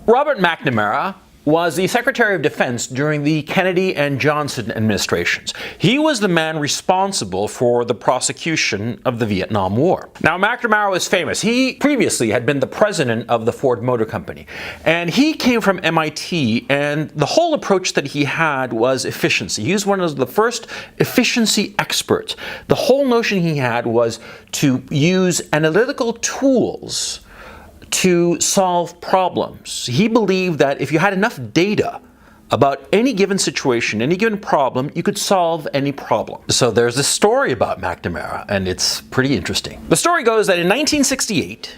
Robert McNAMARA was the Secretary of Defense during the Kennedy and Johnson administrations. He was the man responsible for the prosecution of the Vietnam War. Now, McNamara was famous. He previously had been the president of the Ford Motor Company, and he came from MIT, and the whole approach that he had was efficiency. He was one of the first efficiency experts. The whole notion he had was to use analytical tools to solve problems. He believed that if you had enough data about any given situation, any given problem, you could solve any problem. So there's this story about McNamara, and it's pretty interesting. The story goes that in 1968,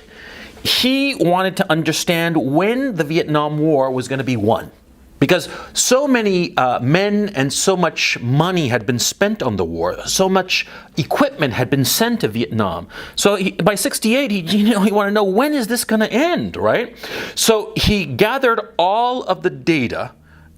he wanted to understand when the Vietnam War was going to be won. Because so many men and so much money had been spent on the war, so much equipment had been sent to Vietnam. So by 68, he wanted to know, when is this going to end, right? So he gathered all of the data,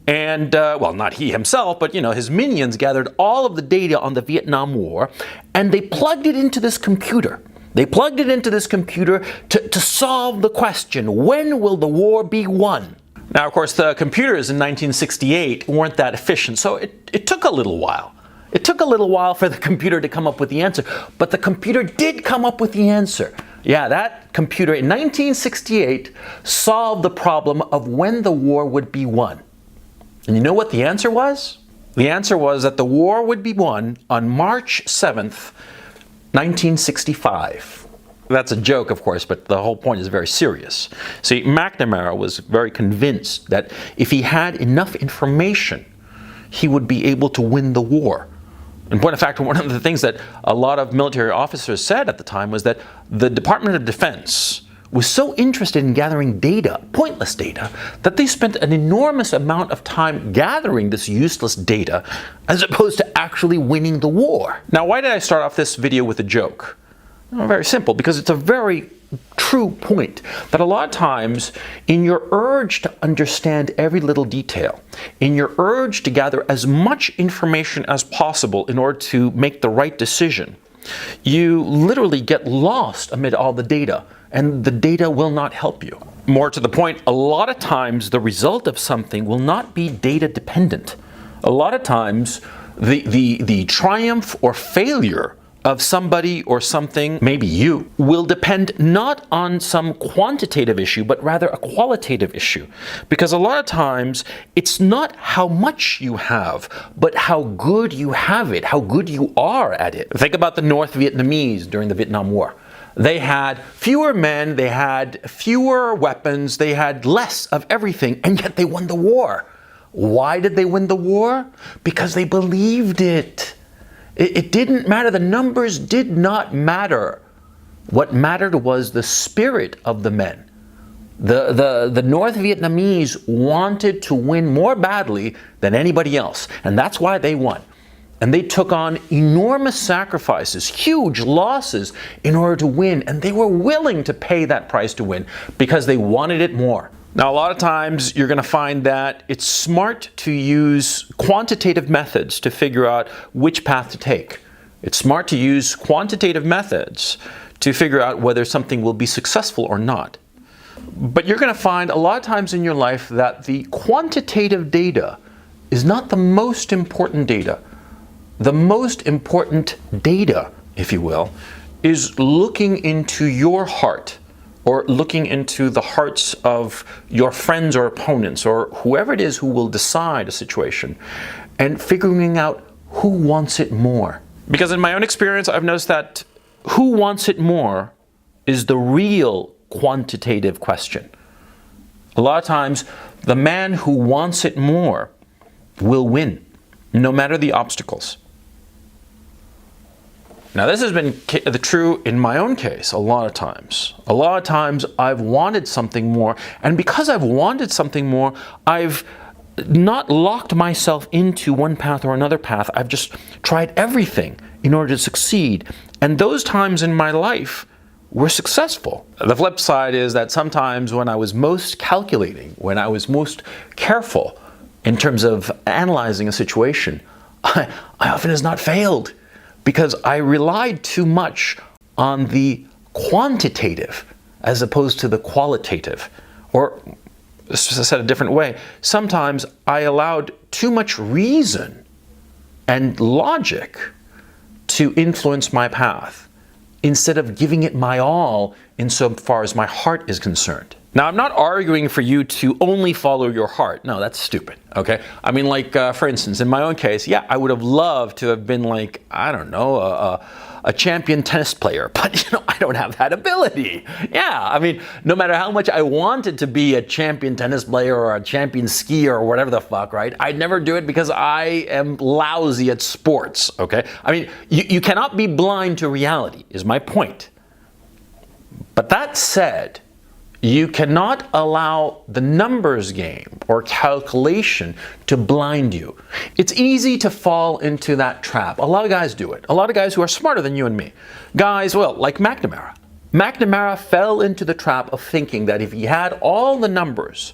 and well, not he himself, but his minions gathered all of the data on the Vietnam War, and they plugged it into this computer. They plugged it into this computer to solve the question, when will the war be won? Now, of course, the computers in 1968 weren't that efficient, so it took a little while. It took a little while for the computer to come up with the answer, but the computer did come up with the answer. Yeah, that computer in 1968 solved the problem of when the war would be won. And you know what the answer was? The answer was that the war would be won on March 7th, 1965. That's a joke, of course, but the whole point is very serious. See, McNamara was very convinced that if he had enough information, he would be able to win the war. In point of fact, one of the things that a lot of military officers said at the time was that the Department of Defense was so interested in gathering data, pointless data, that they spent an enormous amount of time gathering this useless data as opposed to actually winning the war. Now, why did I start off this video with a joke? Well, very simple, because it's a very true point that a lot of times in your urge to understand every little detail, in your urge to gather as much information as possible in order to make the right decision, you literally get lost amid all the data, and the data will not help you. More to the point, a lot of times the result of something will not be data dependent. A lot of times the triumph or failure of somebody or something, maybe you, will depend not on some quantitative issue, but rather a qualitative issue. Because a lot of times, it's not how much you have, but how good you have it, how good you are at it. Think about the North Vietnamese during the Vietnam War. They had fewer men, they had fewer weapons, they had less of everything, and yet they won the war. Why did they win the war? Because they believed it. It didn't matter. The numbers did not matter. What mattered was the spirit of the men. The North Vietnamese wanted to win more badly than anybody else, and that's why they won. And they took on enormous sacrifices, huge losses in order to win, and they were willing to pay that price to win because they wanted it more. Now, a lot of times you're going to find that it's smart to use quantitative methods to figure out which path to take. It's smart to use quantitative methods to figure out whether something will be successful or not. But you're going to find a lot of times in your life that the quantitative data is not the most important data. The most important data, if you will, is looking into your heart, or looking into the hearts of your friends or opponents or whoever it is who will decide a situation, and figuring out who wants it more. Because in my own experience, I've noticed that who wants it more is the real quantitative question. A lot of times, the man who wants it more will win, no matter the obstacles. Now, this has been true in my own case a lot of times. A lot of times I've wanted something more, and because I've wanted something more, I've not locked myself into one path or another path. I've just tried everything in order to succeed. And those times in my life were successful. The flip side is that sometimes when I was most calculating, when I was most careful in terms of analyzing a situation, I often has not failed, because I relied too much on the quantitative as opposed to the qualitative. Or said a different way, sometimes I allowed too much reason and logic to influence my path instead of giving it my all insofar as my heart is concerned. Now, I'm not arguing for you to only follow your heart. No, that's stupid, okay? I mean, like, for instance, in my own case, yeah, I would have loved to have been like, I don't know, a champion tennis player, but, you know, I don't have that ability. Yeah, I mean, no matter how much I wanted to be a champion tennis player or a champion skier or whatever the fuck, right? I'd never do it because I am lousy at sports, okay? I mean, you cannot be blind to reality, is my point. But that said, you cannot allow the numbers game or calculation to blind you. It's easy to fall into that trap. A lot of guys do it. A lot of guys who are smarter than you and me. Guys, well, like McNAMARA. McNAMARA fell into the trap of thinking that if he had all the numbers,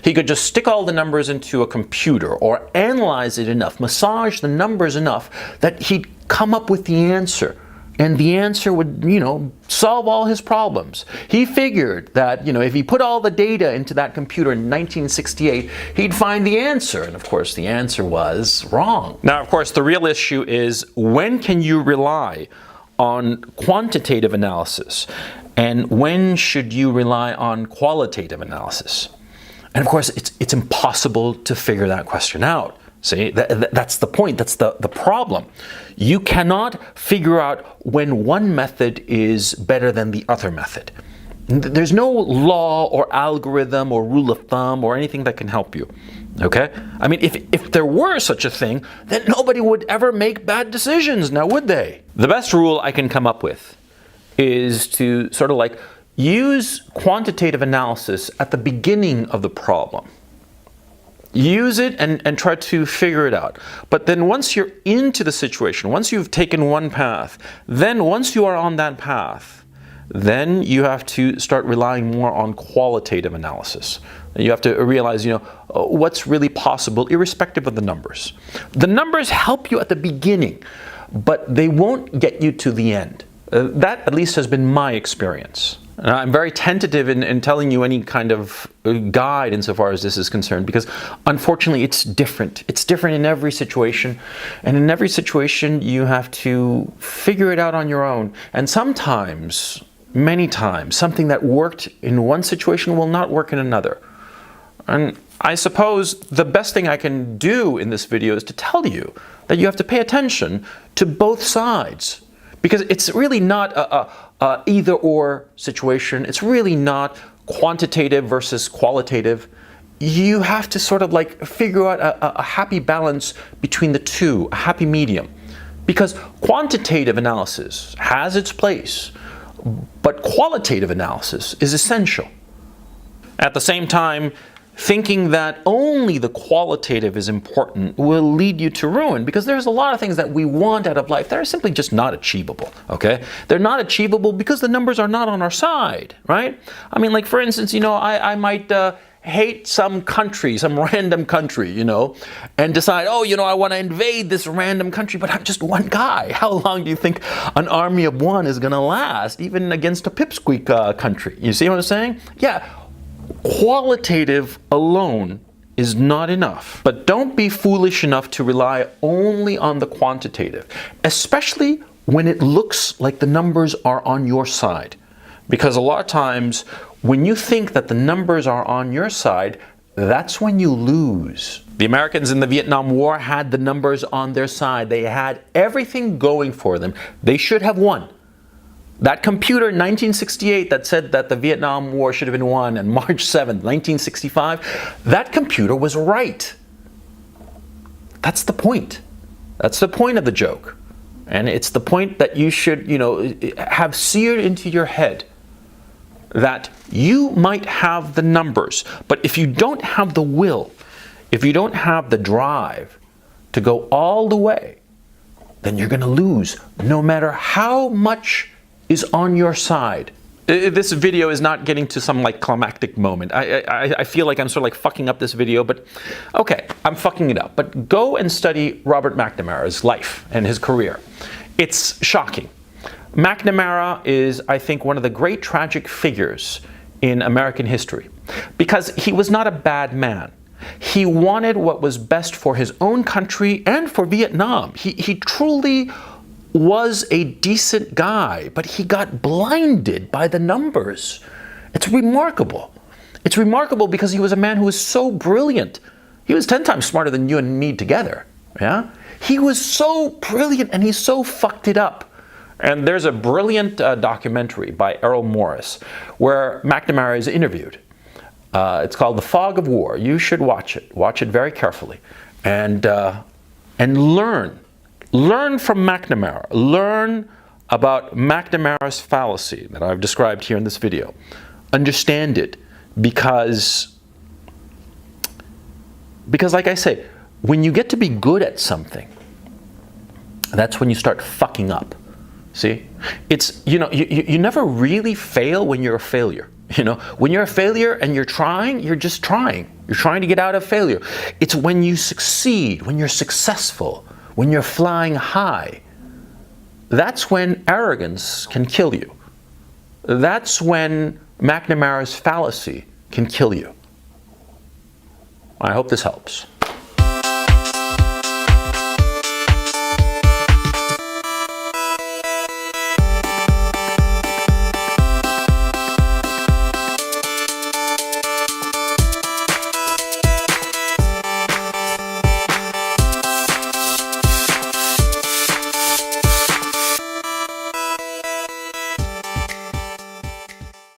he could just stick all the numbers into a computer or analyze it enough, massage the numbers enough that he'd come up with the answer. And the answer would, you know, solve all his problems. He figured that, you know, if he put all the data into that computer in 1968, he'd find the answer. And of course, the answer was wrong. Now, of course, the real issue is, when can you rely on quantitative analysis? And when should you rely on qualitative analysis? And of course, it's impossible to figure that question out. See, that's the point, that's the problem. You cannot figure out when one method is better than the other method. There's no law or algorithm or rule of thumb or anything that can help you, okay? I mean, if there were such a thing, then nobody would ever make bad decisions, now would they? The best rule I can come up with is to sort of like use quantitative analysis at the beginning of the problem. Use it and try to figure it out. But then once you're into the situation, once you've taken one path, then once you are on that path, then you have to start relying more on qualitative analysis. You have to realize, you know, what's really possible irrespective of the numbers. The numbers help you at the beginning, but they won't get you to the end. That at least has been my experience. I'm very tentative in telling you any kind of guide insofar as this is concerned, because unfortunately it's different. It's different in every situation, and in every situation you have to figure it out on your own. And sometimes, many times, something that worked in one situation will not work in another. And I suppose the best thing I can do in this video is to tell you that you have to pay attention to both sides, because it's really not a either-or situation. It's really not quantitative versus qualitative. You have to sort of like figure out a happy balance between the two, a happy medium. Because quantitative analysis has its place, but qualitative analysis is essential. At the same time, thinking that only the qualitative is important will lead you to ruin, because there's a lot of things that we want out of life that are simply just not achievable, okay? They're not achievable because the numbers are not on our side, right? I mean, like, for instance, you know, I might hate some country, some random country, you know, and decide, oh, you know, I want to invade this random country, but I'm just one guy. How long do you think an army of one is going to last, even against a pipsqueak country? You see what I'm saying? Yeah. Qualitative alone is not enough. But don't be foolish enough to rely only on the quantitative, especially when it looks like the numbers are on your side. Because a lot of times, when you think that the numbers are on your side, that's when you lose. The Americans in the Vietnam War had the numbers on their side. They had everything going for them. They should have won. That computer in 1968 that said that the Vietnam War should have been won on March 7th, 1965, that computer was right. That's the point. That's the point of the joke. And it's the point that you should, you know, have seared into your head, that you might have the numbers, but if you don't have the will, if you don't have the drive to go all the way, then you're going to lose, no matter how much is on your side. This video is not getting to some like climactic moment. I feel like I'm sort of like fucking up this video, but okay, I'm fucking it up. But go and study Robert McNamara's life and his career. It's shocking. McNamara is, I think, one of the great tragic figures in American history. because he was not a bad man. He wanted what was best for his own country and for Vietnam. He truly was a decent guy, but he got blinded by the numbers. It's remarkable. It's remarkable because he was a man who was so brilliant. He was 10 times smarter than you and me together. Yeah? He was so brilliant and he so fucked it up. And there's a brilliant documentary by Errol Morris where McNamara is interviewed. It's called The Fog of War. You should watch it. Watch it very carefully. And learn. Learn from McNamara. Learn about McNamara's fallacy that I've described here in this video. Understand it because like I say, when you get to be good at something, that's when you start fucking up. See? It's, you never really fail when you're a failure. When you're a failure and you're trying, you're just trying. You're trying to get out of failure. It's when you succeed, when you're successful, when you're flying high, that's when arrogance can kill you. That's when McNamara's fallacy can kill you. I hope this helps.